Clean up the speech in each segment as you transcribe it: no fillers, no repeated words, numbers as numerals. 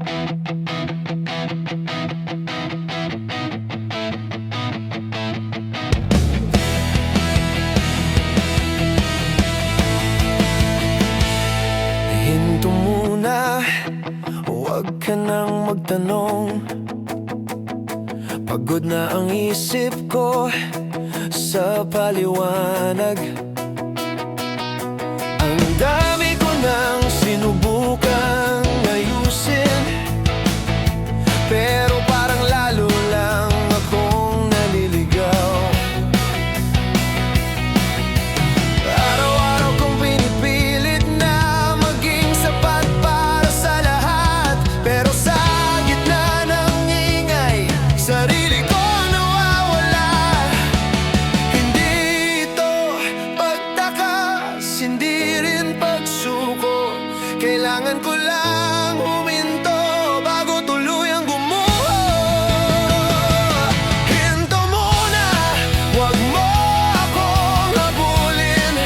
Hinto muna, huwag ka nang magtanong. Pagod na ang isip ko sa paliwanag. Ang dami ko nang sinubukang ayusin, pero parang lalo lang akong naliligaw. Araw-araw kong pinipilit na maging sapat para sa lahat, pero sa gitna ng ingay, sarili ko nawawala. Hindi ito pagtakas, hindi rin pagsuko. Kailangan ko lang huminto bago tuluyang gumuho. Hinto muna, wag mo akong habulin.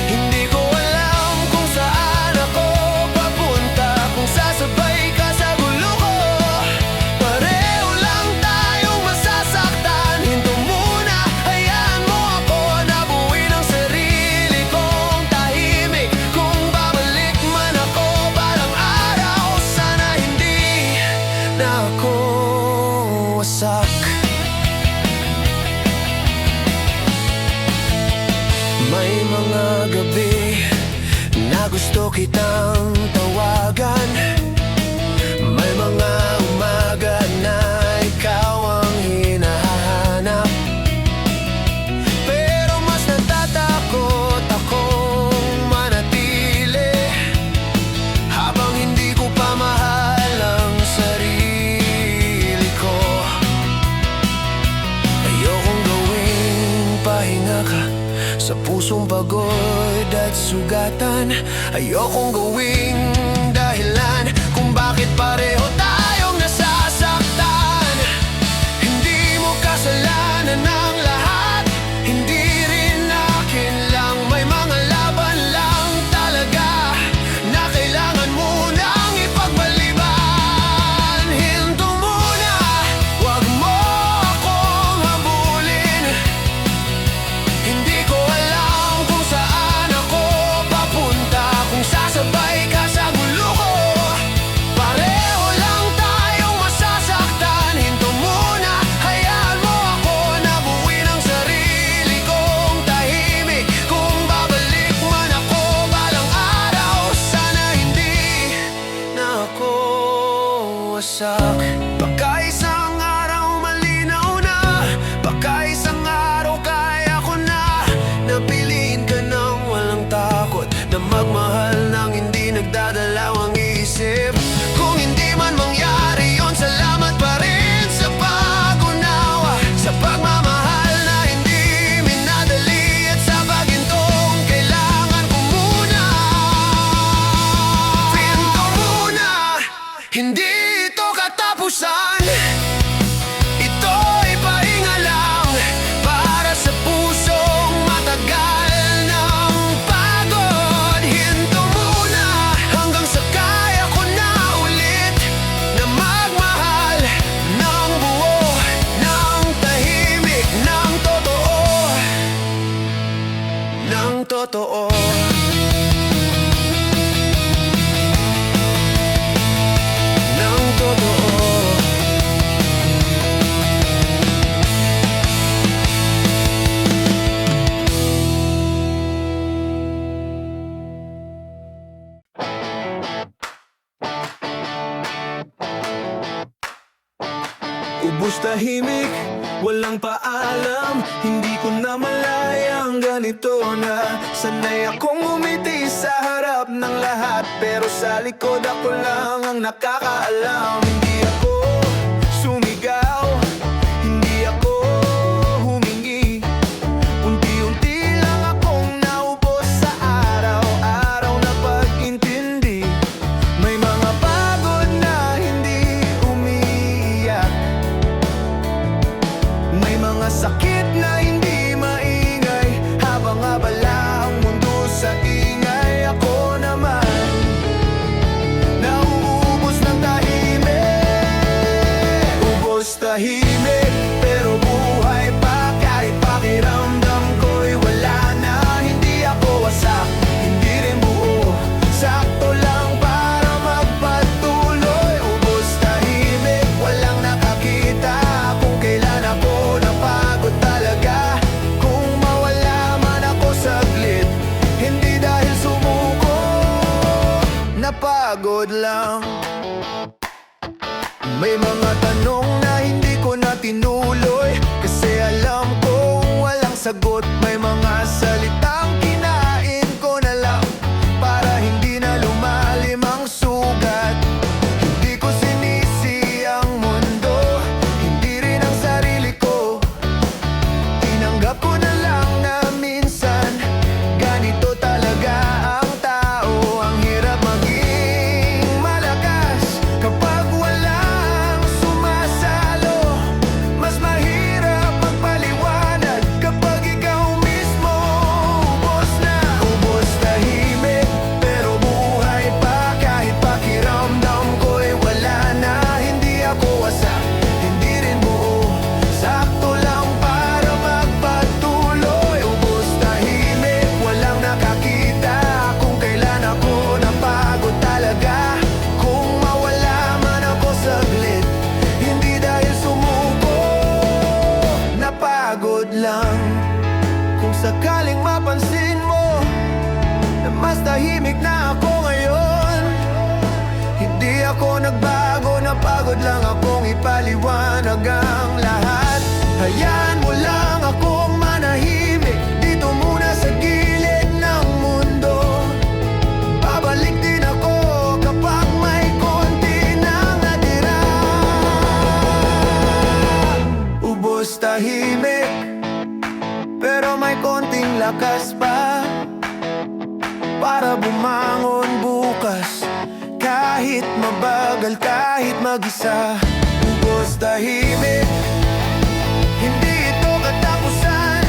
Hindi ko alam kung saan ako papunta, kung sasabay ka sa gulo ko. Pareho lang tayong masasaktan. Hinto muna, hayaan mo ako na buuin ang sarili kong tahimik. Kung babalik man ako balang araw, sana hindi na ako wasak. May mga gabi na gusto kitang tawagan. May mga umaga na ikaw ang hinahanap, pero mas natatakot akong manatili habang hindi ko pa mahal ang sarili ko. Ayokong gawing pahinga ka sa pusong pagod at sugatan. Ayokong gawing dahilan kung bakit pareho tayong nasasaktan. Hindi mo kasalanan ang lahat, hindi rin akin lang. May mga laban lang talaga na kailangan mo nang ipagpaliban. Hinto muna, wag mo akong habulin. Hindi ko alam kung saan ako papunta, kung sasabay ka sa gulo ko. Pareho lang tayong masasaktan. Hinto muna, hayaan mo ako na buuin ang sarili kong tahimik. Kung babalik man ako balang araw, sana hindi na ako wasak. Baka isang araw malinaw na, baka isang araw kaya ko na napiliin ka ng walang takot, na magmahal ng hindi nagdadalaw ang isip. Kung hindi man mangyari yun, salamat pa rin sa pag-unawa, sa pagmamahal na hindi minadali, at sa pagintong kailangan ko muna. Hinto muna, hindi ito katapusan. Ito'y pahinga lang para sa pusong matagal ng pagod. Hinto muna hanggang sa kaya ko na ulit na magmahal ng buo, ng tahimik, ng totoo, ng totoo. Ng totoo. Ubus tahimik, walang paalam. Hindi ko na malayang ganito na. Sanay akong umiti sa harap ng lahat, pero sa likod ako lang ang nakakaalam. Hindi ako sumigaw, hindi ako humingi. Unti-unti lang akong naubos sa araw-araw na pag-intindi. May mga pagod na hindi umiiyak, may mga sakit na hindi maingay. Habang abala ang mundo sa ingay, ako naman nauubos lang. May mga tanong na hindi ko na tinuloy, kasi alam kong walang sagot. May mga salitang kinain ko na lang para hindi na lumalim ang sugat. Hindi ko sinisi ang mundo, hindi rin ang sarili ko. Tinanggap ko na lang na minsan ganito talaga ang tao. Ang hirap maging malakas kapag walang sumasalo. Mas mahirap magpaliwanag kapag ikaw mismo ubos na. Ubos tahimik pero buhay pa, kahit pakiramdam ko'y wala na. Hindi ako wasak, hindi rin buo, sakto lang para magpatuloy. Ubos tahimik, walang nakakita kung kailan ako napagod talaga. Kung mawala man ako saglit, hindi dahil sumuko, napagod lang. Kung sakaling mapansin mo na mas tahimik na ako ngayon, hindi ako nagbago, napagod lang akong ipaliwanag ang lahat. Hayaan mo lang akong manahimik dito muna sa gilid ng mundo. Babalik din ako kapag may konti nang natira. Ubos tahimik pero may konting lakas pa para bumangon bukas. Kahit mabagal, kahit mag-isa. Ubos tahimik, hindi ito katapusan.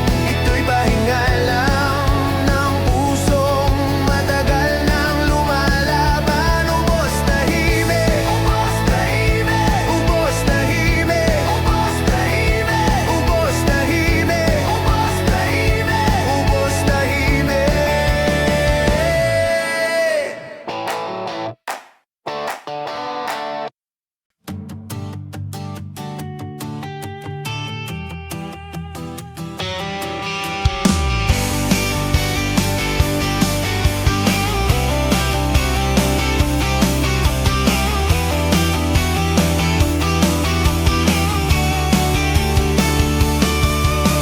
Ito'y pahinga lang ng pusong matagal nang lumalaban. Ubos tahimik, ubos tahimik, ubos tahimik, ubos tahimik, ubos tahimik, ubos tahimik, ubos tahimik.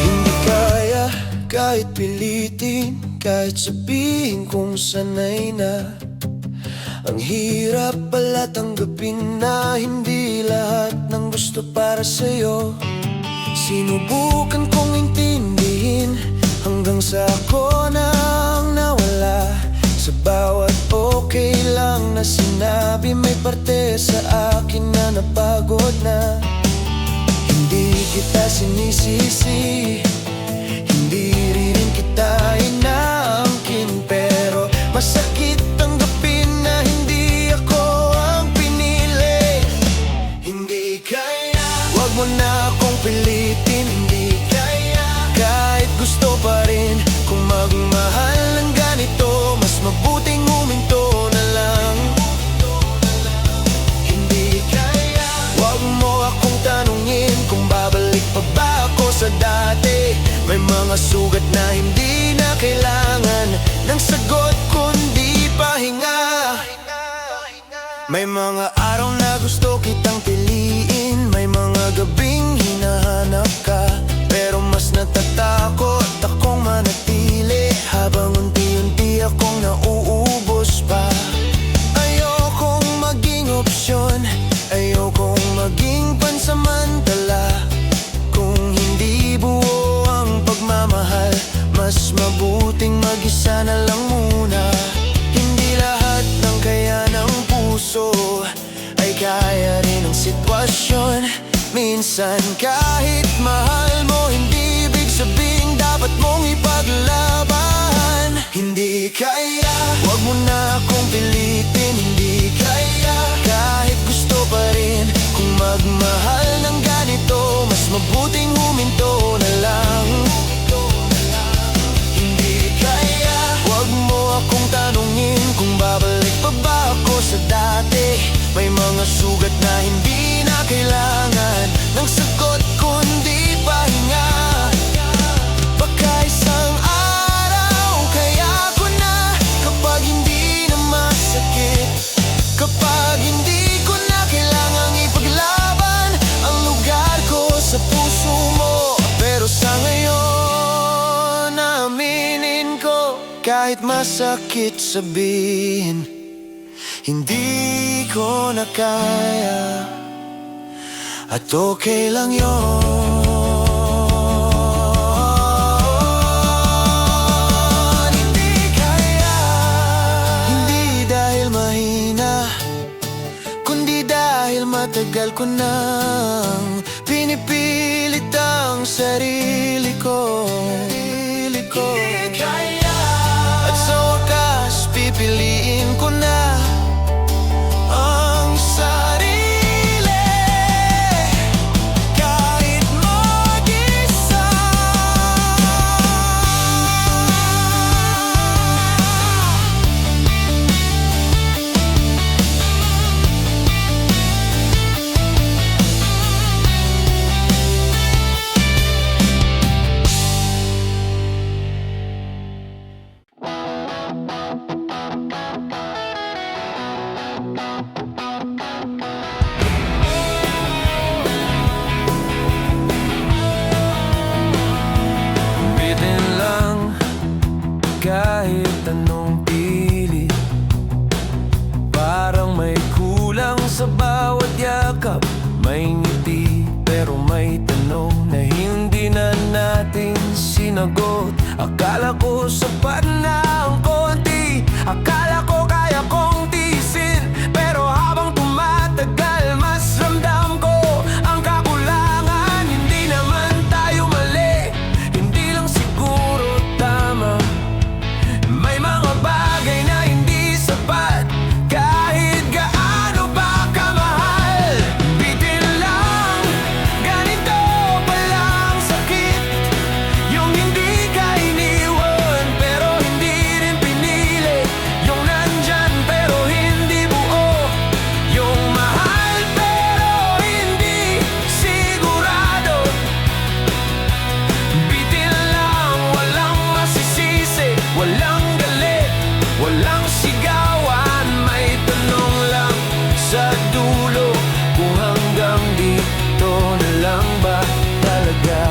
Hindi kaya kahit pilitin, kahit sabihin kung sanay na. Ang hirap pala tanggapin na hindi lahat ng gusto para sa'yo. Sinubukan kong intindihin hanggang sa ako nang nawala. Sa bawat okay lang na sinabi, may parte sa akin na napagod na. Hindi kita sinisisi, hindi rin kita inaangkin, pero masakit tanggapin na hindi ako ang pinili. Hindi kaya, wag mo na akong pilitin. Hindi kaya, kahit gusto pa rin kung magmahal ng ganito, mas mabuting huminto na lang. Hindi kaya, wag mo akong tanungin kung babalik pa ba ako sa dati. May mga sugat na hindi na kailangan ng sagot kundi pahinga. May mga araw na gusto kitang piliin, may mga gabing hinahanap ka, pero mas natatakot akong manatili habang unti-unti akong nauubos pa. Ayokong maging opsyon, ayokong maging pansamantala. Kung hindi buo ang pagmamahal, mas mabuting mag-isa na lang muna. Hindi lahat ng kaya ng puso ay kaya rin ang sitwasyon. Minsan kahit mahal mo, hindi ibig sabing dapat mong ipaglaban. Hindi kaya, wag mo na akong pilitin. Hindi kaya, kahit gusto pa rin kung magmahal ng ganito, mas mabuting huminto na lang. Hindi kaya, wag mo akong tanungin kung babalik pa ba ako sa dati. May mga sugat na hindi na kailangan ng sagot kundi pahinga. Baka isang araw kaya ko na, kapag hindi na masakit, Kahit masakit sabihin, hindi ko na kaya. At okay lang yun. Hindi kaya, hindi dahil mahina, kundi dahil matagal ko nang pinipilit ang sarili ko. Hindi kaya, at sa wakas pipiliin ko na ang sarili. Kahit mag-isa. Bitin lang kahit anong pilit, parang may kulang sa bawat yakap. May ngiti pero may tanong na hindi na natin sinagot. Akala ko sapat na ang konti, akala ko kaya kong tiisin, pero habang tumatagal mas ramdam ko ang kakulangan. Hindi naman tayo mali, hindi lang siguro tama. May mga bagay na hindi sapat kahit gaano pa kamahal. Bitin lang, ganito palang sakit, yung hindi ka iniwan pero hindi rin pinili, yung nandyan pero hindi buo, yung mahal pero hindi sigurado. Bitin lang, walang masisisi, walang galit, walang sigawan. May tanong lang sa dulo, kung hanggang dito na lang ba talaga.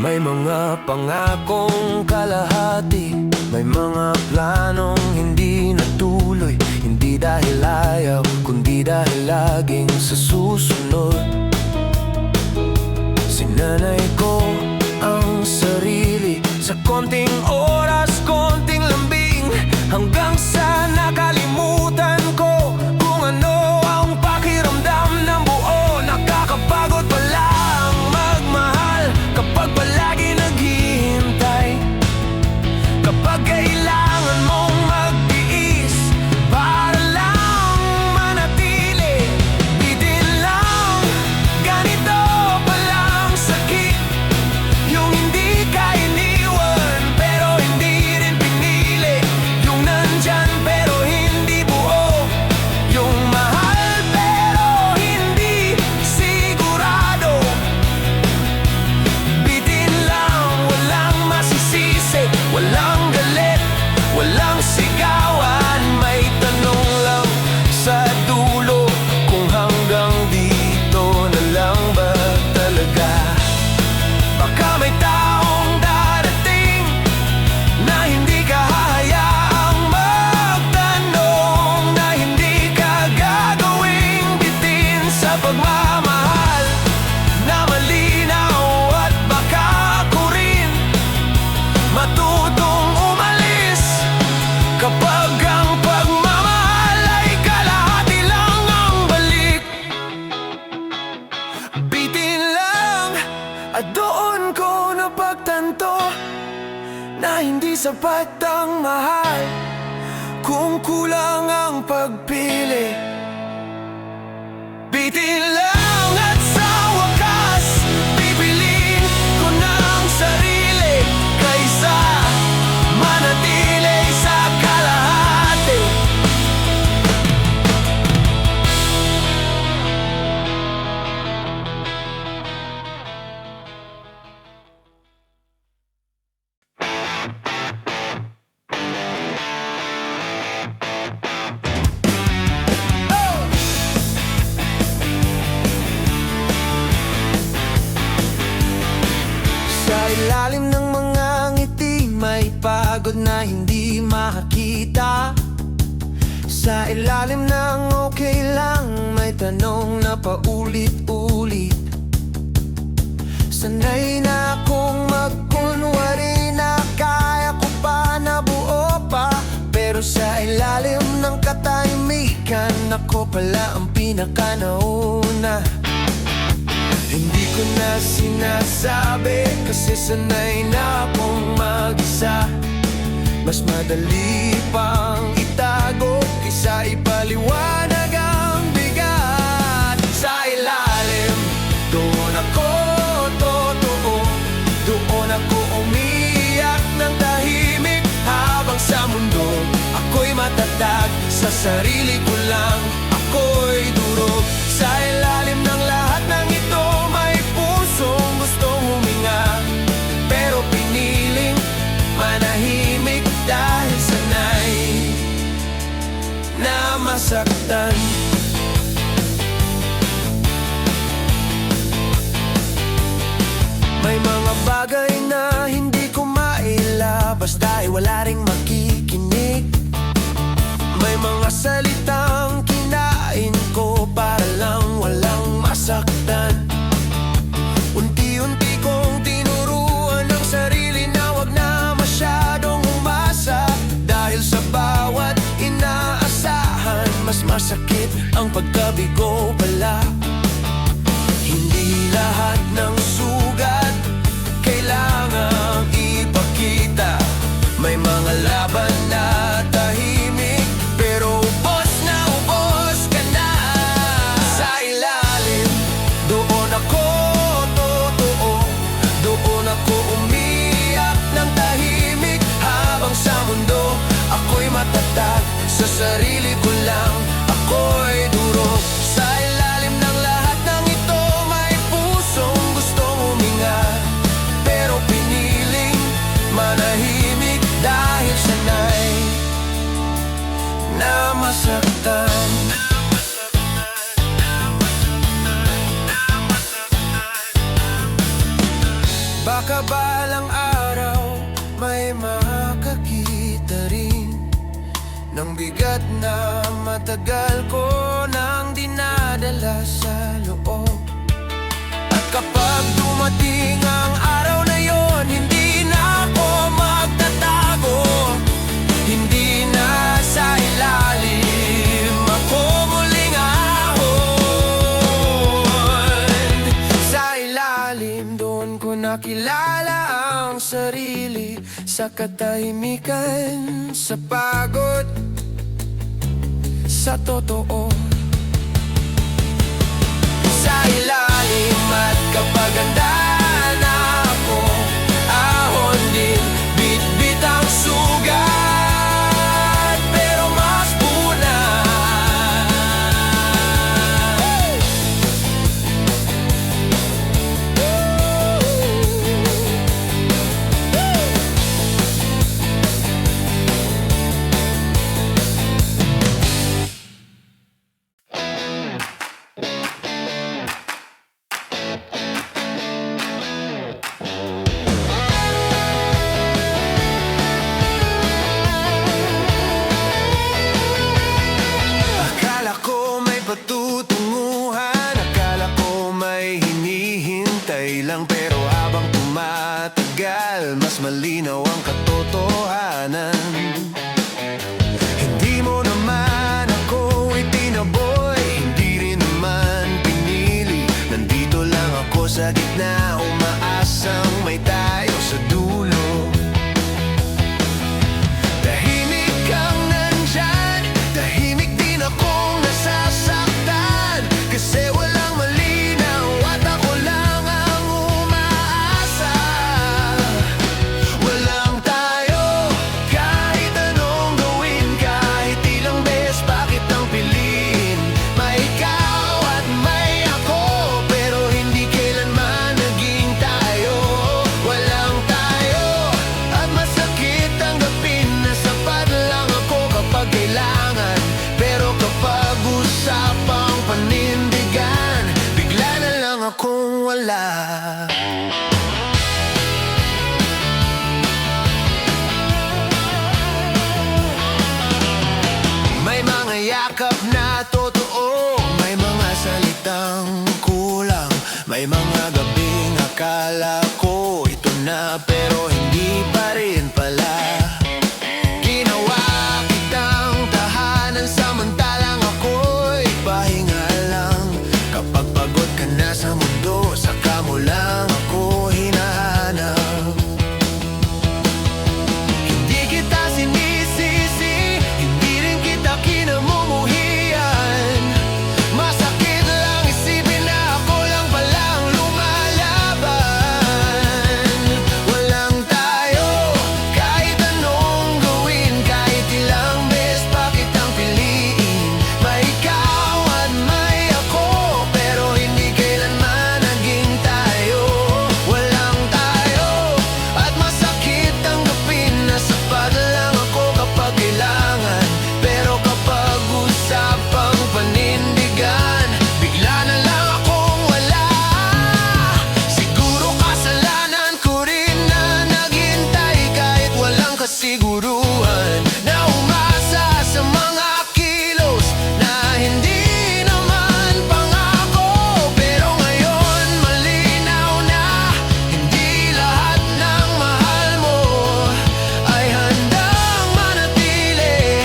May mga pangakong kalahati, may mga planong hindi natuloy. Hindi dahil ayaw, kundi dahil laging sa susunod. Sinanay ko ang sarili sa konting oras, konting lambing, hanggang sa nakalimutan ko kung ano ang pakiramdam ng buo. Nakakapagod palang magmahal kapag palagi naghihintay, kapag kailangan mong magtiis para lang manatili. Bitin lang, ganito palang sakit, yung hindi ka iniwan pero hindi rin pinili, yung nandyan pero hindi buo, yung mahal pero hindi sigurado. Bitin lang, walang masisisi, walang galit, walang sigawan. May tanong lang sa dulo, kung hanggang dito na lang ba talaga. Baka may taong darating na hindi ka hahayaang magtanong, na hindi ka gagawing bitin sa pagmamahal na malinaw. At baka ako rin matutong umalis kapag ang pagmamahal ay kalahati lang ang balik. Bitin lang, at doon ko napagtanto na hindi sapat ang mahal kung kulang ang pagpili. Bitin lang, at sa wakas pipiliin ko na ang sarili kaysa manatili sa kalahati. Sa ilalim ng okay lang, may tanong na paulit-ulit. Sanay na akong magkunwari na kaya ko pa, na buo pa. Pero sa ilalim ng katahimikan, ako pala ang pinakanauna. Hindi ko na sinasabi kasi sanay na akong mag-isa. Mas madali pang itago kaysa ipaliwanag ang bigat. Sa ilalim, doon ako totoo. Doon ako umiyak ng tahimik, habang sa mundo ako'y matatag. Sa sarili ko lang ako'y durog. Sa ilalim ng lahat ng ito, may pusong gustong huminga, pero piniling manahimik dahil sanay na masaktan. May mga bagay na hindi ko mailabas dahil wala ring makikinig. May mga salitang kinain ko para lang walang masaktan. Unti-unti kong tinuruan ng sarili na wag na masyadong umasa, dahil sa bawat inaasahan mas masakit ang pagkabigo pala. Hindi lahat ng sugat kailangang ipakita. May mga laban na tahimik, pero ubos na ubos ka na. Sa ilalim, doon ako totoo. Doon ako umiyak ng tahimik, habang sa mundo ako'y matatag. Sa sarili ko lang ako'y durog. Sa ilalim ng lahat ng ito, may pusong gustong huminga, pero piniling manahimik dahil sanay na masaktan. Baka balang araw may makakita rin ng bigat na matagal ko nang dinadala sa loob. At kapag dumating ang araw na yon, hindi na ako magtatago. Hindi na sa ilalim ako muling ahon. Sa ilalim, doon ko nakilala ang sarili. Sa katahimikan, sa pagod, sa totoo. Sa ilalim at kapag handa na ako, ahon din, bit-bit ang sugat, pero mas patutunguhan. Akala ko may hinihintay lang, pero habang tumatagal, mas malinaw ang katotohanan. Hindi mo naman ako itinaboy, hindi rin naman pinili. Nandito lang ako sa gitna, umaasang may tayo sa dulo. Tahimik kang nandyan, tahimik din akong nasasaktan. Kasi walang malinaw at ako lang ang umaasa. Walang tayo, kahit anong gawin, kahit ilang beses bakit ang piliin. May ikaw at may ako, pero hindi kailanman naging tayo. Walang tayo, at masakit tanggapin na sapat lang ako kapag kailangan. Pero kapag usapang panindigan, bigla na lang akong wala. May mga yakap na totoo. May mga salitang kulang, may mga gabing akala ko ito na pero hindi pa rin pala. Ginawa kitang tahanan samantalang ako'y pahinga lang. Kapag pagod ka na sa mundo, saka mo lang ako hinahanap. Hindi kita sinisisi, hindi rin kita kinamumuhian. Masakit lang isipin na ako lang palang lumalaban. Walang tayo, kahit anong gawin, kahit ilang beses pa kitang piliin. May ikaw at may ako, pero hindi kailanman naging tayo. Walang tayo, at masakit tanggapin na sapat lang ako kapag kailangan. Pero kapag usapang panindigan, bigla na lang akong wala. Siguro kasalanan ko rin na naghintay kahit walang kasiguruhan, na umasa sa mga kilos na hindi naman pangako. Pero ngayon malinaw na hindi lahat ng mahal mo ay handang manatili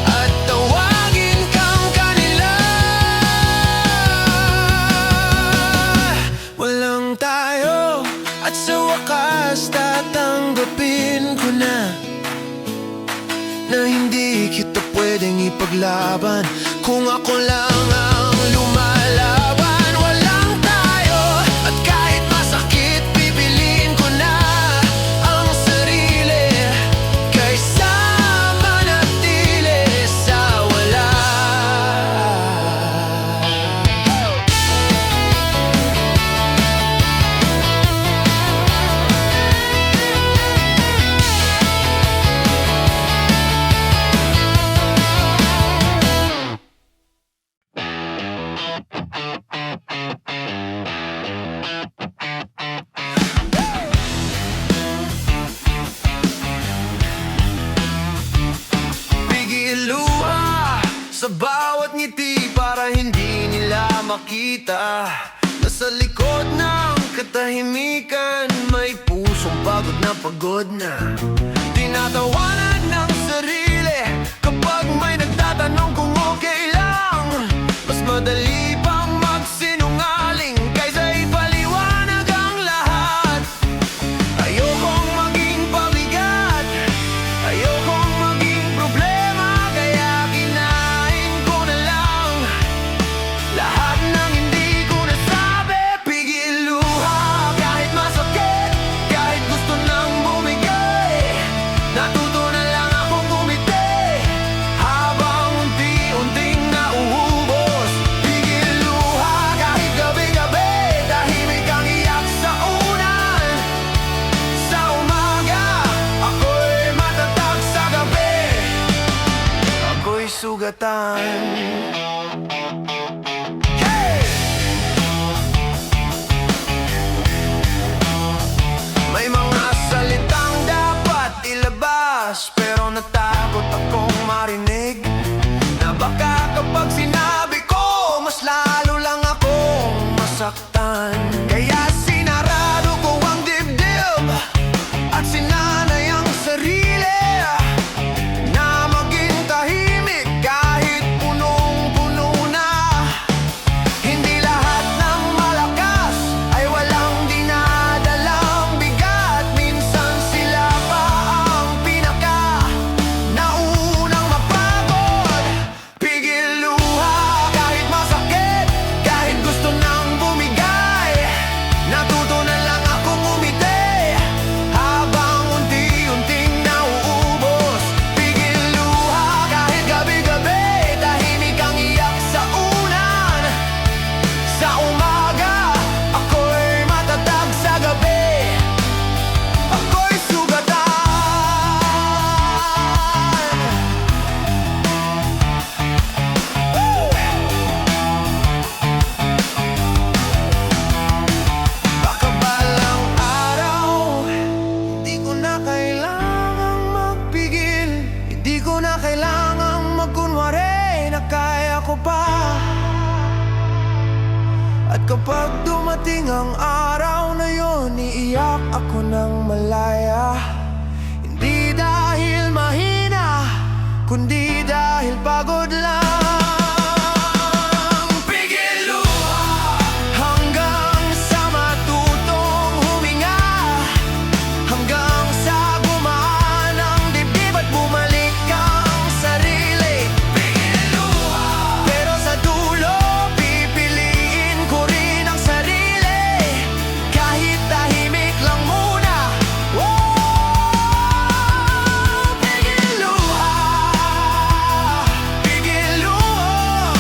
at tawagin kang kanila. Walang tayo, at sa wakas tatanggapin ko na hindi kita pwedeng ipaglaban kung ako lang ang lumalaban. Walang tayo, at kahit masakit pipiliin ko na ang sarili kaysa manatili sa wala. Pigil luha sa bawat ngiti para hindi nila makita na sa likod ng katahimikan may pusong pagod na tinatawanan ng sarili. Kapag may nagtatanong kung okay lang, mas madali pang magsinungaling kaysa ipaliwanag ang lahat. Ayokong maging pabigat, ayokong maging problema, kaya kinain ko na lang lahat ng hindi ko nasabi. Pigil luha kahit masakit, kahit gusto nang bumigay. Natuto na lang akong umiti habang unti-unting nauubos. Pigil luha kahit gabi-gabi, tahimik ang iyak sa unan. Sa umaga, ako'y matatag, sa gabi ako'y sugatan. Hey! May mga salitang dapat ilabas, pero natakot akong marinig na baka kapag sinabi ko, mas lalo lang akong masaktan. Kaya sinarado ko ang dibdib at sinanay ang sarili na maging tahimik kahit punong-puno na dumating ang araw na yon, iiyak ako ng malaya. Hindi dahil mahina, kundi dahil pagod lang. Pigil luha hanggang sa matutong huminga, hanggang sa gumaan ang dibdib at bumalik ang sarili. Pigil luha, pero sa dulo pipiliin ko rin ang sarili, kahit tahimik lang muna. Pigil luha, pigil luha,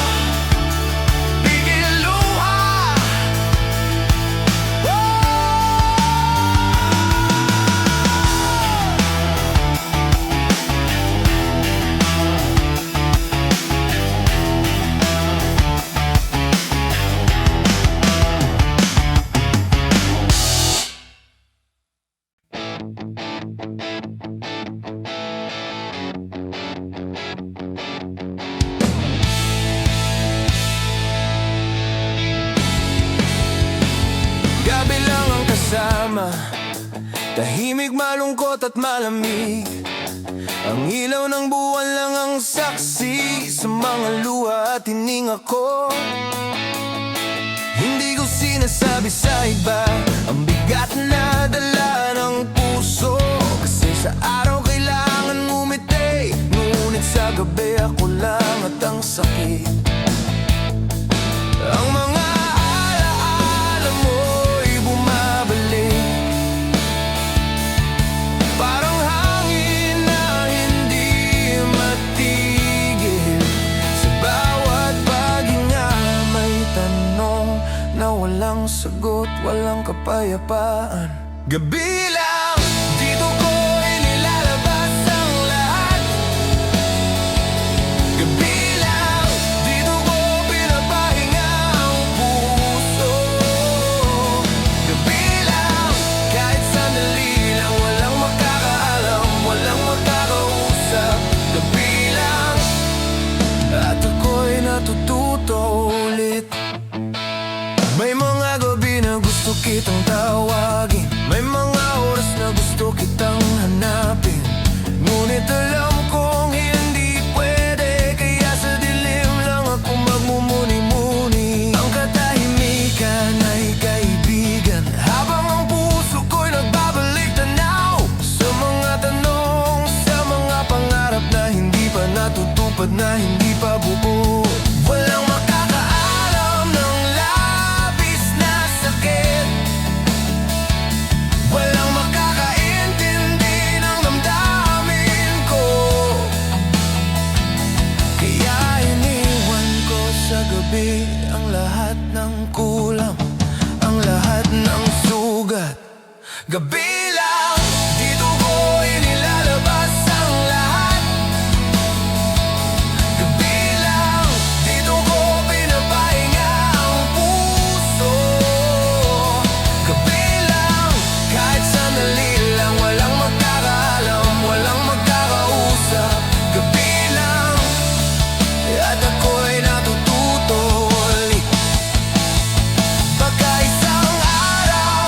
pigil luha. Gabi lang ang kasama, tahimik, malungkot at malamig. Ang ilaw ng buwan lang ang saksi sa mga luha at hininga ko. Hindi ko sinasabi sa iba ang bigat na dala ng puso, kasi sa araw kailangan ngumiti, ngunit sa gabi ako lang at ang sakit. Ang mga alaala mo'y bumabalik, parang hangin na hindi matigil. Sa bawat paghinga may tanong na walang sagot, walang kapayapaan. Gabi lang, dito ko inilalabas ang lahat. Gabi lang, dito ko pinapahinga ang puso. Gabi lang, kahit sandali lang, walang makakaalam, walang makakausap. Gabi lang, at ako'y natututo ulit. May mga gabi na gusto kitang tawagin, may mga oras na gusto kitang hanapin, ngunit alam kong hindi pwede, kaya sa dilim lang ako magmumuni-muni. Ang katahimikan ay kaibigan, habang ang puso ko'y nagbabalik tanaw sa mga tanong, sa mga pangarap na hindi pa natutupad, na hindi pa buo. Walang makakaalam ng labis na sakit, walang makakaintindi ng damdamin ko. Kaya iniwan ko sa gabi ang lahat ng kulang, ang lahat ng sugat. Gabi lang, dito ko inilalabas ang lahat. Gabi lang, dito ko pinapahinga ang puso. Gabi lang, kahit sandali lang, walang magkakaalam, walang magkakausap. Gabi lang, at ako'y natututo ulit. Baka isang araw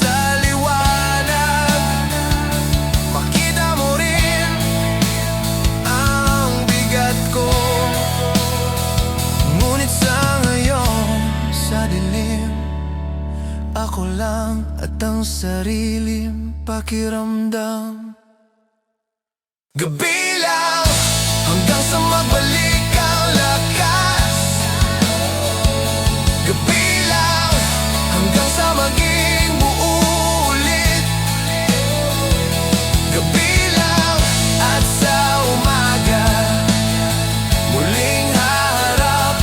sa liwanag, makita mo rin ang bigat ko. Ngunit sa ngayon, sa dilim, ako lang at ang sariling pakiramdam. Gabi lang, hanggang sa magbalik ang lakas. Gabi lang, hanggang sa maging buo ulit. Gabi lang, at sa umaga muling haharap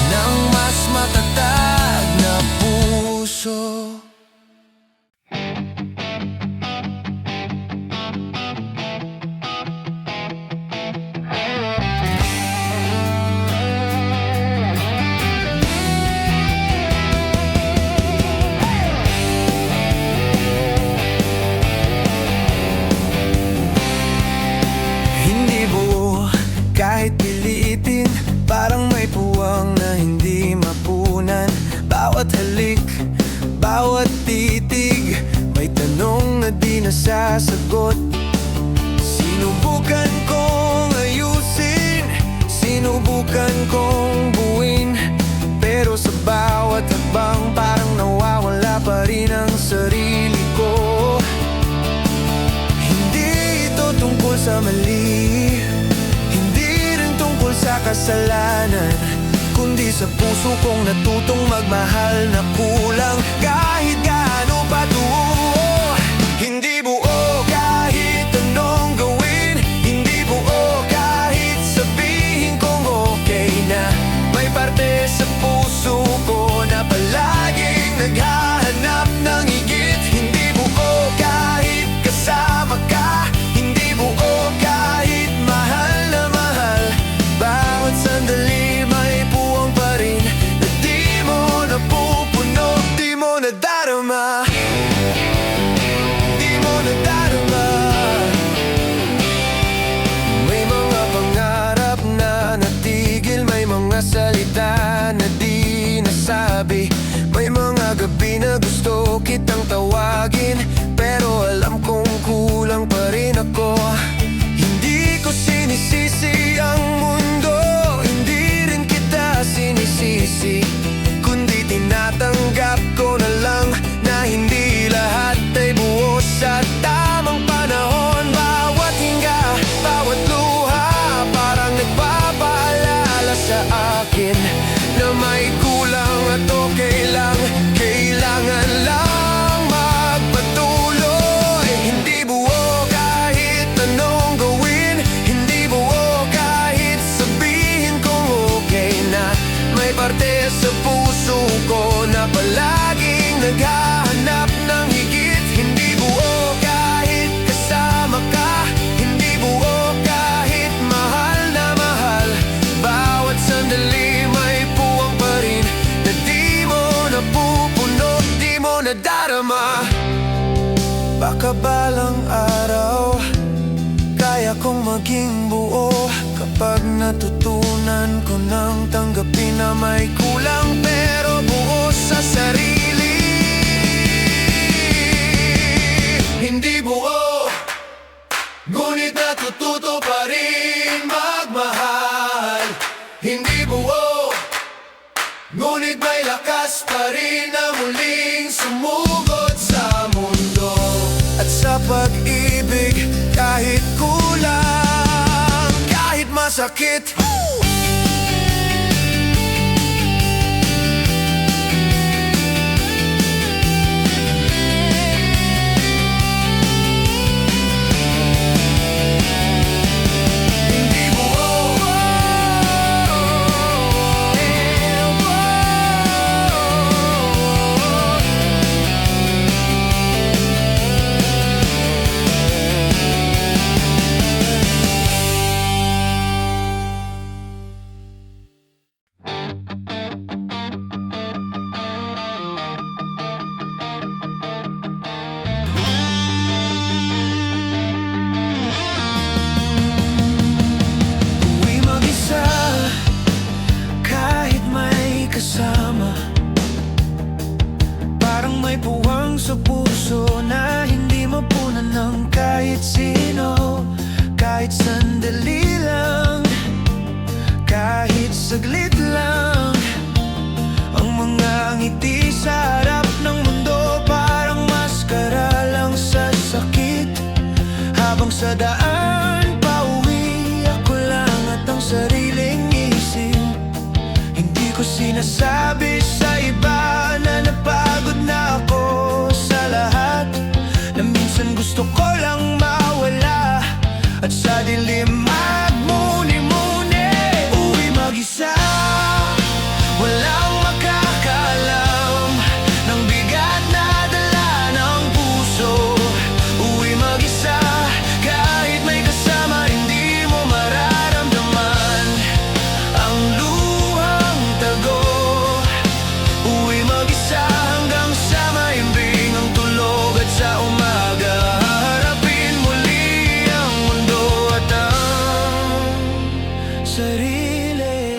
ng mas matatag na puso. bawat halik, bawat titig, may tanong na di nasasagot. Sinubukan kong ayusin, sinubukan kong buuin, pero sa bawat hakbang parang nawawala pa rin ang sarili ko. Hindi ito tungkol sa mali, hindi rin tungkol sa kasalanan, kundi sa puso kong natutong magmahal na kulang kahit gaano pa tuo. Hindi buo kahit anong gawin, hindi buo kahit sabihin kong okay na. May parte sa puso ko na palaging naghahanap ng higit. Hindi buo kahit kasama ka, hindi buo kahit mahal na mahal. Bawat sandali may puwang pa rin na di mo napupuno, di mo nadarama, di mo nadarama. May mga pangarap na natigil, may mga salita na di nasabi, may mga gabi na gusto kitang tawagin, pero alam kong kulang pa rin ako. Hindi ko sinisisi ang mundo, hindi rin kita sinisisi, kundi tinatanggap ko na lang na hindi lahat ay buo sa tamang panahon. Bawat hinga, bawat luha, parang nagpapaalala sa akin na may kulang at okay lang, kailangan lang magpatuloy. Hindi buo kahit anong gawin, hindi buo kahit sabihin kong okay na. May parte sa puso ko na palaging naghahanap ng higit. Hindi buo kahit kasama ka, hindi buo kahit mahal na mahal. Bawat sandali may puwang pa rin na di mo napupuno, di mo nadarama. Baka balang araw kaya kong maging buo, kapag natutunan ko nang tanggapin na may kulang pero buo sa sarili. Hindi buo, ngunit natututo pa rin magmahal. Hindi buo, ngunit may lakas pa rin na muling sumugod sa mundo. At sa pag-ibig, kahit kulang, kahit masakit, kasama, parang may puwang sa puso na hindi mapunan ng kahit sino. Kahit sandali lang, kahit saglit lang, ang mga ngiti sa harap ng mundo parang maskara lang sa sakit. Habang sa daan pauwi, ako lang at ang sariling isip. Hindi ko sinasabi sa iba na napagod na ako sa lahat, na minsan gusto ko lang mawala at sa dilim magmuni-muni. Uwi mag-isa, walang makakalam ng bigat na dala ng puso. Uwi mag-isa, kahit may kasama hindi mo mararamdaman ang luhang tago. Uwi mag-isa hanggang sa maimbing ang tulog, at sa umaga harapin muli ang mundo at ang sarili.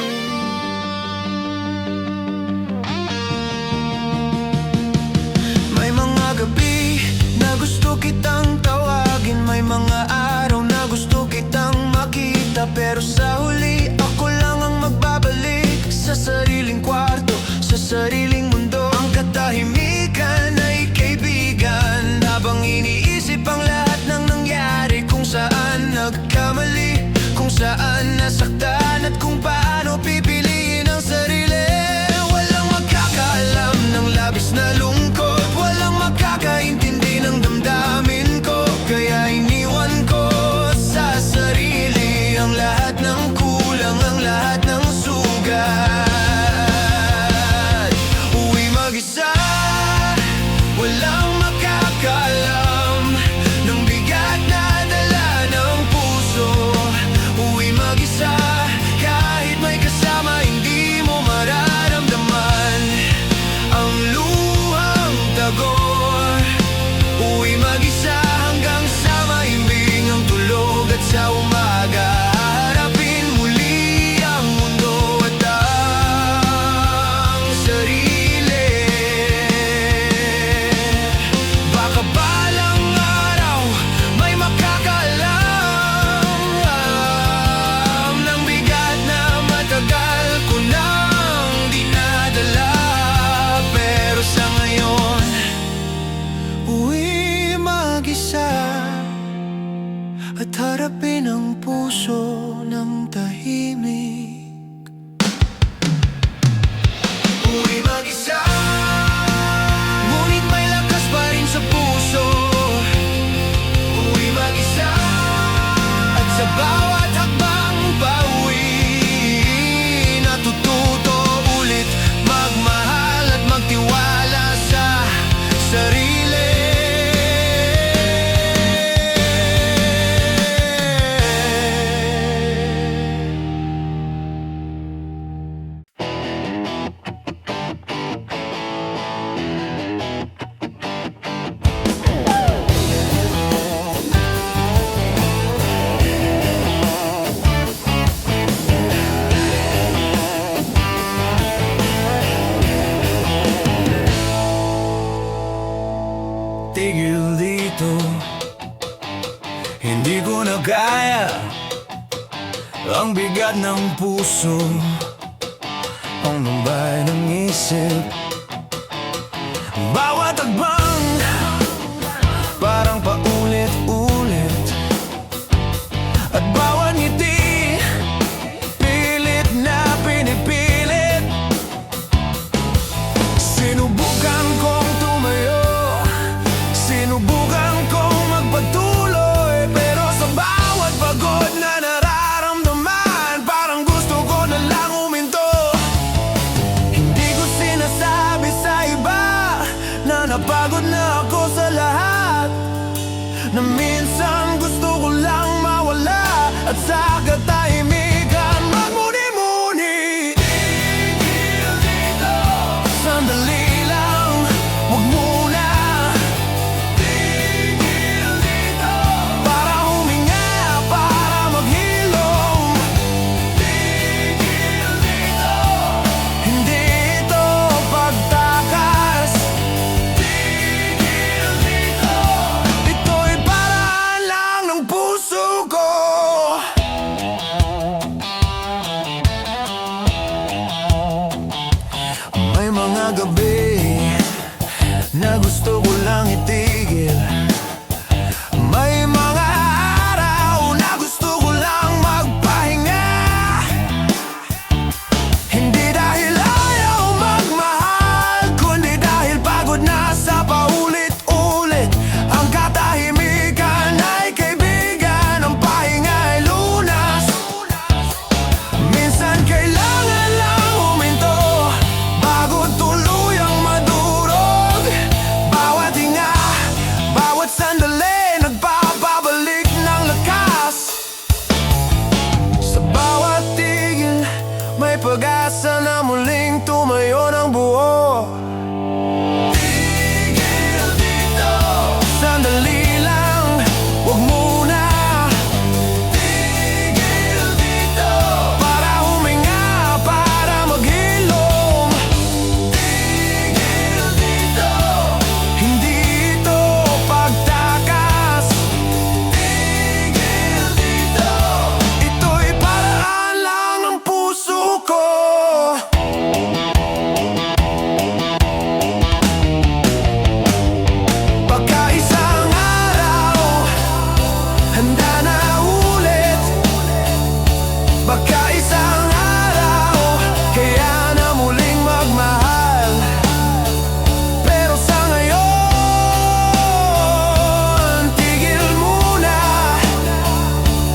Pero sa huli, ako lang ang magbabalik sa sariling kwarto, sa sariling mundo. Ang katahimikan ay kaibigan, habang iniisip ang lahat ng nangyari. Kung saan nagkamali, kung saan nasaktan, at kung paano pipiliin ang sarili. Walang magkakaalam ng labis na lungkot, walang makakaintindi ng damdamin ko. Kaya iniwan ko sa sarili ang lahat ng kulang, ang lahat ng sugat. Uwi mag-isa, walang makakaalam ng bigat na dala ng puso. Uwi mag-isa, kahit may kasama, hindi mo mararamdaman ang luhang tagor. Uwi mag-isa hanggang sa mahimbing ang tulog, at sa umaga harapin muli ang mundo at ang sarili. Baka balang araw may makakaalam ng bigat na matagal ko nang dinadala. Pero sa ngayon, uwi mag-isa at harapin ang puso ng tahimik. Uwi mag-isa, ngunit may lakas pa rin sa puso. Uwi mag-isa, at sa bawat hakbang pauwi, natututo ulit magmahal at magtiwala sa sarili. Tigil dito, hindi ko na kaya ang bigat ng puso, ang lumbay ng isip. Bawat agbang parang paulit-ulit, at bawat ngiti pilit na pinipilit. Sinubukan kong tumayo, sinubukan kong magpatuloy, pero sa bawat pagod na nararamdaman, parang gusto ko na lang huminto. Hindi ko sinasabi sa iba na napagod na ako sa lahat, na minsan gusto ko lang mawala at sa katahimikan magmuni-muni. Tigil dito, sandali lang, wag muna. Tigil dito, para huminga, para maghilom. Tigil dito, hindi ito pagtakas. Tigil dito, ito'y paraan lang ng puso ko. Baka isang araw kaya na muling magmahal. Pero sa ngayon, tigil muna.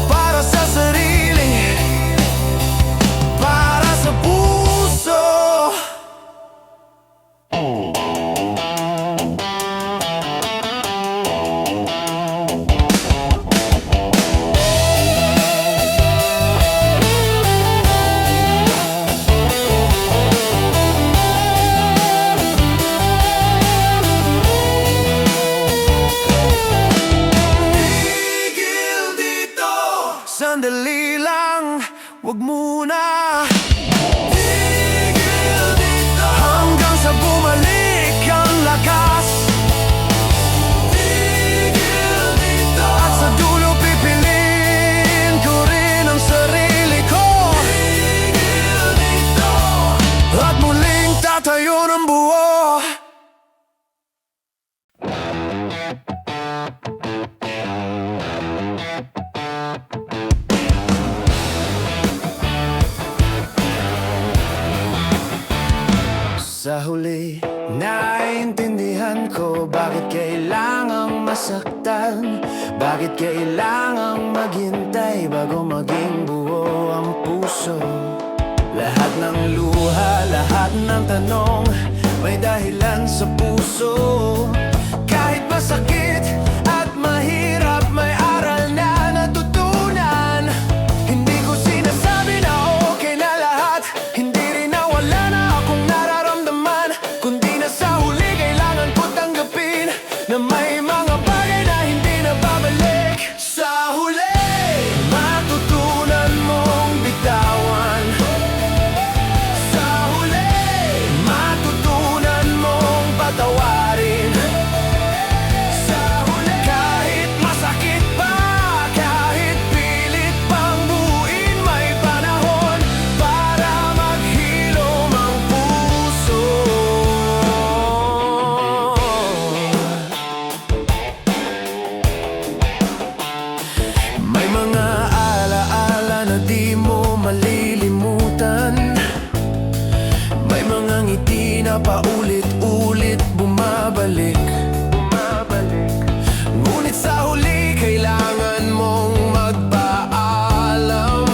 Para sa sarili, para sa puso. Tigil dito, sandali lang, wag muna. Tigil dito, hanggang sa bumalik ang lakas. Tigil dito, at sa dulo pipiliin ko rin ang sarili ko. Tigil dito, at muling tatayo ng buo. Sa huli, naintindihan ko bakit kailangang masaktan. Bakit kailangang maghintay bago maging buo ang puso. Lahat ng luha, lahat ng tanong, may dahilan sa puso. Kahit masakit at mahirap, may aral na natutunan. Hindi ko sinasabi na okay na lahat, hindi rin na wala na akong nararamdaman. Kundi na sa huli kailangan ko tanggapin na may mga bagay na hindi na babalik. Sa huli, matutunan mong bitawan. Sa huli, matutunan mong patawarin. Sa huli, kahit masakit pa, kahit pilit pang buuin, may panahon para maghilom ang puso. May mga alaala na di mo malilimutan. May mga ngiti na paulit-ulit bumabalik. Ngunit sa huli kailangan mong magpaalam.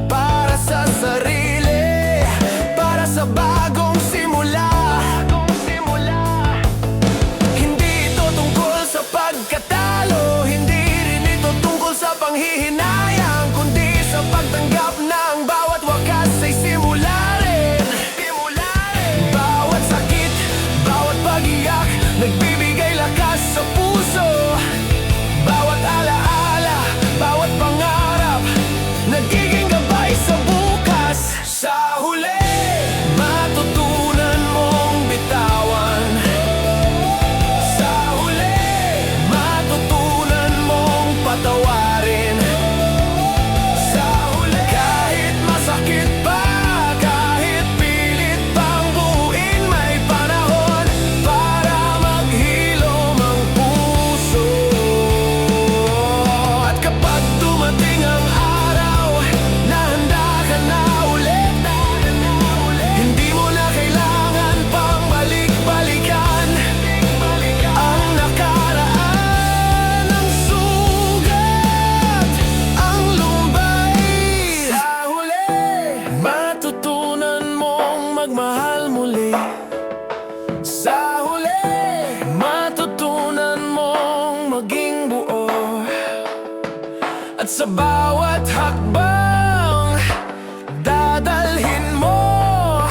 Para sa sarili, para sa bagong simula. Hindi ito tungkol sa pagkatalo, hindi rin ito tungkol sa panghihinayang, kundi sa pagtanggap na ang bawat wakas ay simula rin. Bawat sakit, bawat pag-iyak, nagbibigay lakas sa puso. Bawat alaala, bawat pangarap, nagiging gabay sa bukas. Sa huli, matutunan mong bitawan. Sa huli, matutunan mong patawarin. Sa huli, kahit masakit pa, kahit pilit pang buuin, may panahon para maghilom ang puso. At kapag dumating ang araw na handa ka na ulit, hindi mo na kailangan pang balik-balikan ang nakaraan, ang sugat, ang lumbay. Sa huli, matutunan mong magmahal muli. Sa huli, matutunan mong maging buo. At sa bawat hakbang, dadalhin mo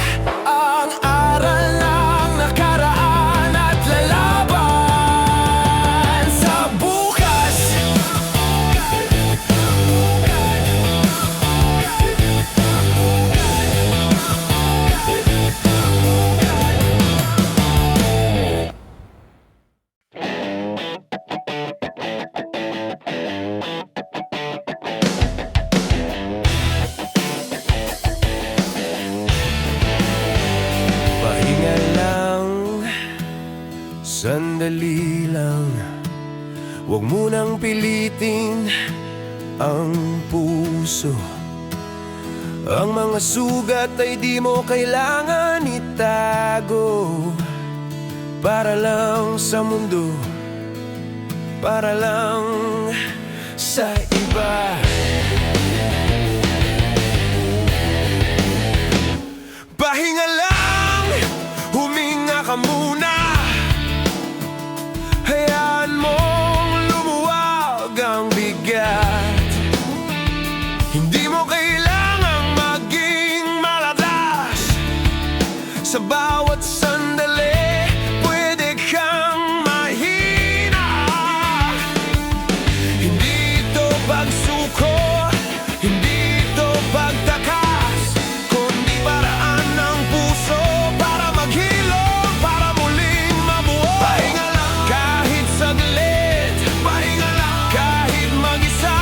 ang aral ng nakaraan at lalaban sa bukas. Sandali lang, huwag mo nang pilitin ang puso. Ang mga sugat ay di mo kailangan itago. Para lang sa mundo, para lang sa iba. Pahinga lang, huminga ka muna. Hayaan mong lumuwag ang bigat. Hindi mo kailangang maging maladas. Sa bawat sandali, pwede kang mahina. Hindi ito pagsuko, hindi ito pagtakas, kundi paraan ng puso para maghilom, para muling mabuo. Pahinga lang kahit saglit, pahinga lang kahit mag-isa.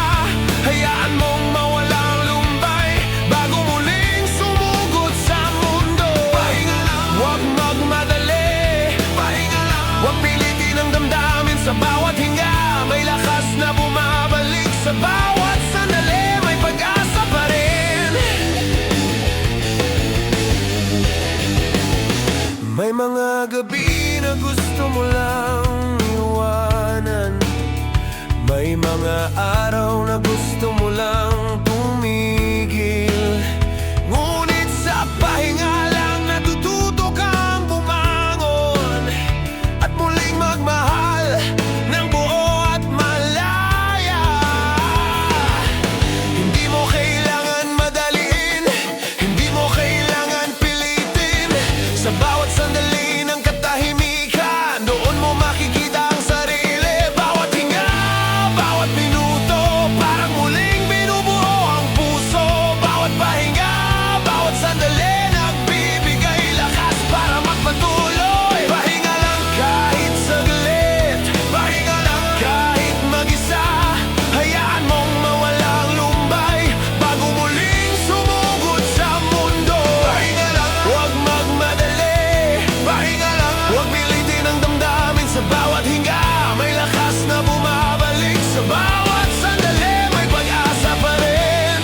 Hayaan mong mawalang lumbay bago muling sumugod sa mundo. Pahinga lang, huwag magmadali. Pahinga lang, huwag pilitin ang damdamin sa bawat hinga. May lakas na bumabalik sa bawat sandali. May pag-asa pa rin. May mga gabi na gusto mo lang iwanan. May mga araw na gusto mo lang tumigil. Ngunit sa pahinga lang natututo kang bumangon at muling magmahal ng buo at malaya. Hindi mo kailangan madaliin, hindi mo kailangan pilitin. Sa bawat sandali ng katahimikan, doon mo makikita ang sarili. Bawat hinga, bawat minuto, parang muling binubuo ang puso. Bawat pahinga, bawat sandali, nagbibigay lakas para magpatuloy. Pahinga lang kahit saglit, pahinga lang kahit mag-isa. Hayaan mong mawalang lumbay bago muling sumugod sa mundo. Pahinga lang, huwag magmadali. Pahinga lang, huwag pilitin ang damdamin sa bawat hinga. May lakas na bumabalik sa bawat sandali. May pag-asa pa rin.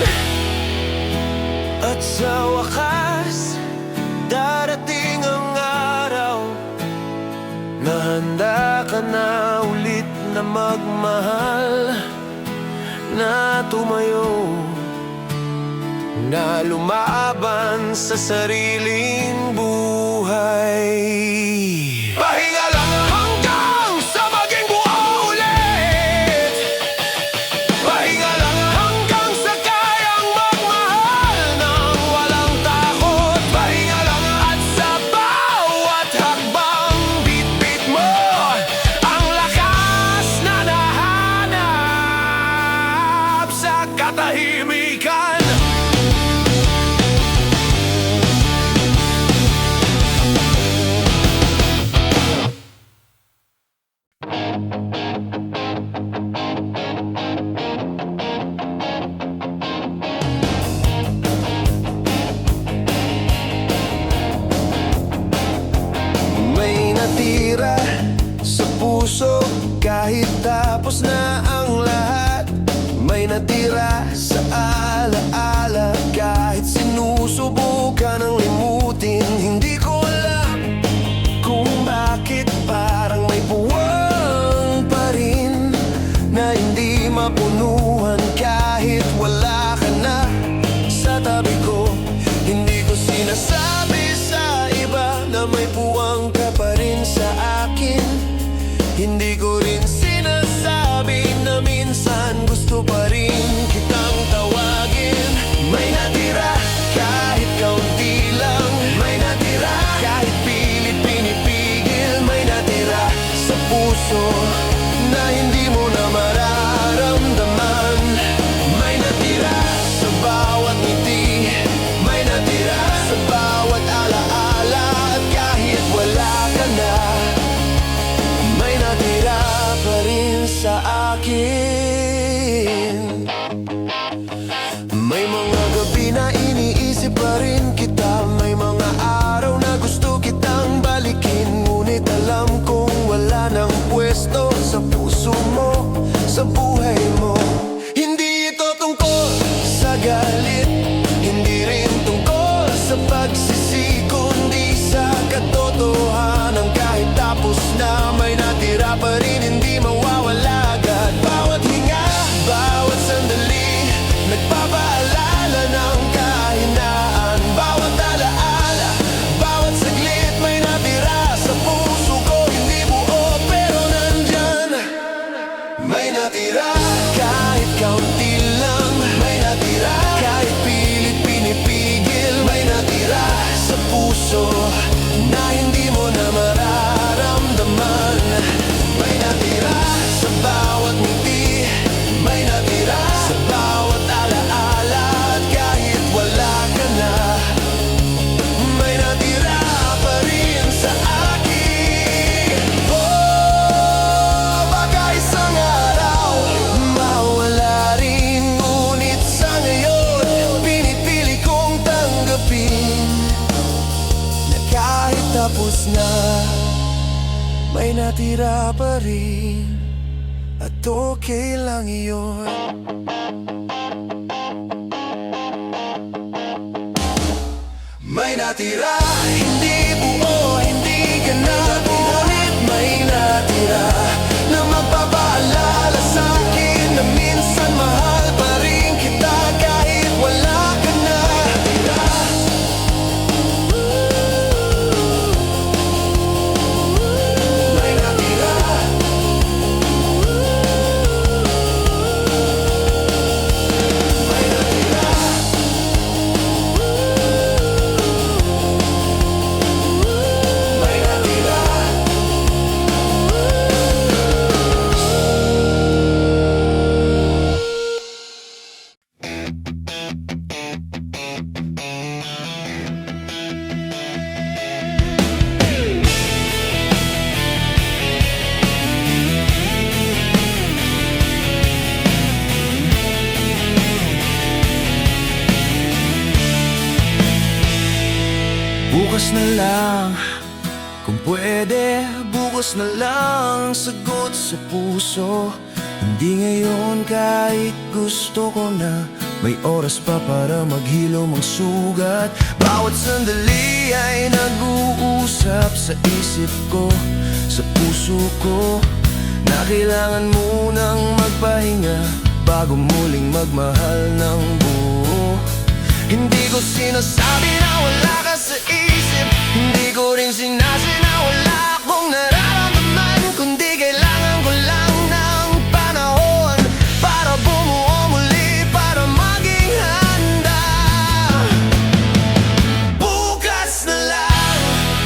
At sa wakas, darating ang araw na handa ka na ulit na magmahal, na tumayo, na lumaban sa sariling buhay. Pahinga lang hanggang sa maging buo ulit. Pahinga lang hanggang sa kayang magmahal ng walang takot. Pahinga lang at sa bawat hakbang bit-bit mo ang lakas na nahanap sa katahimikan. Bukas na may natira pa rin, at okay lang iyon. May natira, hindi buo, hindi ka na ngunit may natira na magpapaalala sa'kin na minsan mahal pa rin kita kahit wala ka na. May natira. May natira. May natira. Bukas na lang, kung pwede, bukas na lang sagot sa puso. Hindi ngayon kahit gusto ko na, may oras pa para maghilom ang sugat. Bawat sandali ay nag-uusap sa isip ko, sa puso ko, na kailangan munang magpahinga bago muling magmahal ng buo. Hindi ko sinasabi na wala ka sa isip, hindi ko rin sinabi na wala akong nararamdaman, kundi kailangan ko lang ng panahon para bumuo muli, para maging handa. Bukas na lang,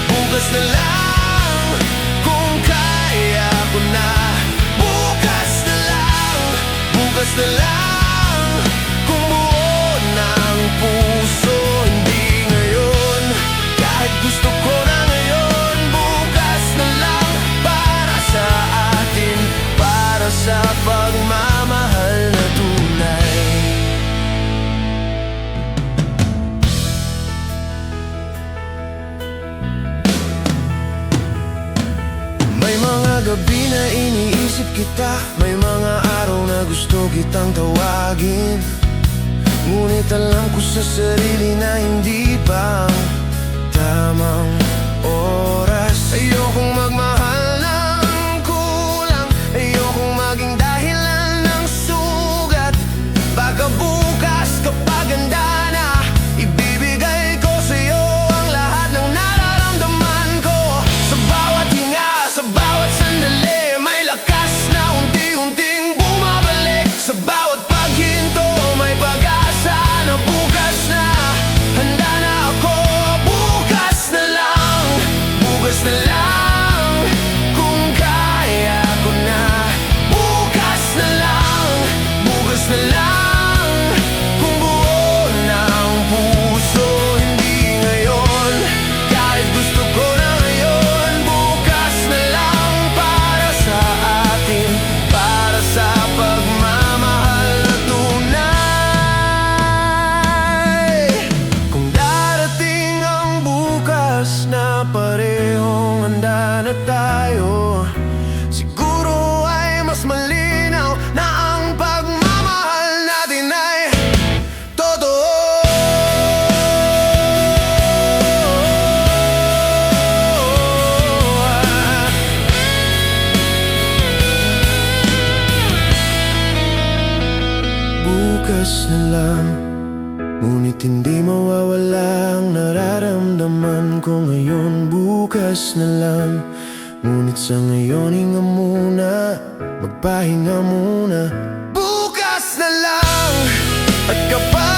bukas na lang, kung kaya ko na. Bukas na lang, bukas na lang, kung buo ng puso, hindi ngayon kahit gusto ko na ngayon. Bukas na lang para sa atin, para sa pagmamahal na tunay. May mga gabi na iniisip kita, may mga araw na gusto kitang tawagin, ngunit alam ko sa sarili na hindi pa ang tamang oras. Ayokong magmahal ng kulang, ayokong maging dahilan ng sugat. Baka bukas kapag handa na, ibibigay ko sa'yo ang lahat ng nararamdaman ko. Sa bawat hinga, sa bawat sandali, may lakas na unti-unting bumabalik. Sa bawat paghinto, may pag-asa na bukas na handa na ako. Bukas na lang, bukas na lang, kung kaya ko na. Bukas na lang, bukas na lang, kung buo ng puso, hindi ngayon kahit gusto ko na ngayon. Bukas na lang para sa atin, para sa pagmamahal na tunay. Kung darating ang bukas na parehong handa na tayo, siguro ay mas malinaw na ang pagmamahal natin ay totoo. Bukas na lang, ngunit hindi mawawala ang nararamdaman ko ngayon. Bukas na lang, ngunit sa ngayon hinga muna, magpahinga muna. Bukas na lang, at kapag